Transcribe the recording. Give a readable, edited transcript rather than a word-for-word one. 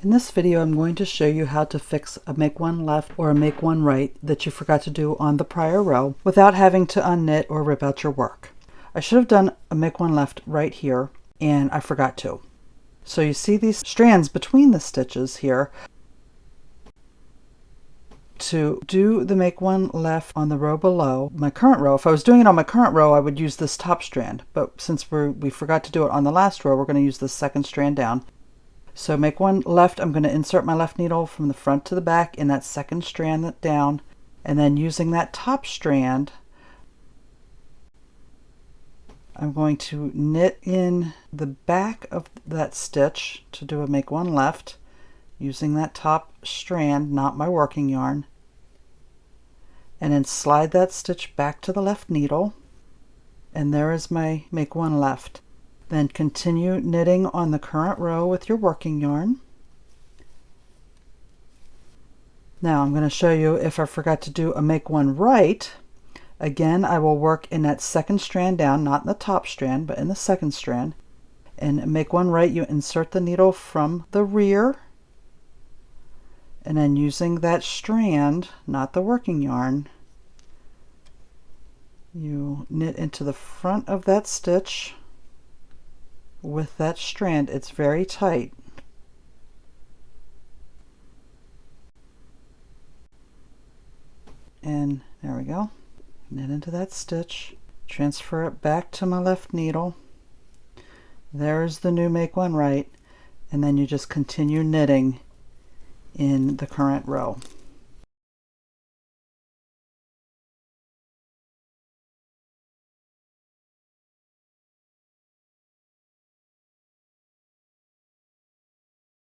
In this video, I'm going to show you how to fix a make one left or a make one right that you forgot to do on the prior row without having to unknit or rip out your work. I should have done a make one left right here, and I forgot to. So you see these strands between the stitches here. To do the make one left on the row below my current row, if I was doing it on my current row, I would use this top strand, but since we forgot to do it on the last row, we're going to use the second strand down. So make one left, I'm going to insert my left needle from the front to the back in that second strand down, and then using that top strand, I'm going to knit in the back of that stitch to do a make one left using that top strand, not my working yarn, and then slide that stitch back to the left needle, and there is my make one left. Then continue knitting on the current row with your working yarn. Now I'm going to show you if I forgot to do a make one right. Again, I will work in that second strand down, not in the top strand, but in the second strand. And make one right, you insert the needle from the rear, and then using that strand, not the working yarn, you knit into the front of that stitch with that strand. It's very tight. And there we go. Knit into that stitch, transfer it back to my left needle. There's the new make one right, and then you just continue knitting in the current row.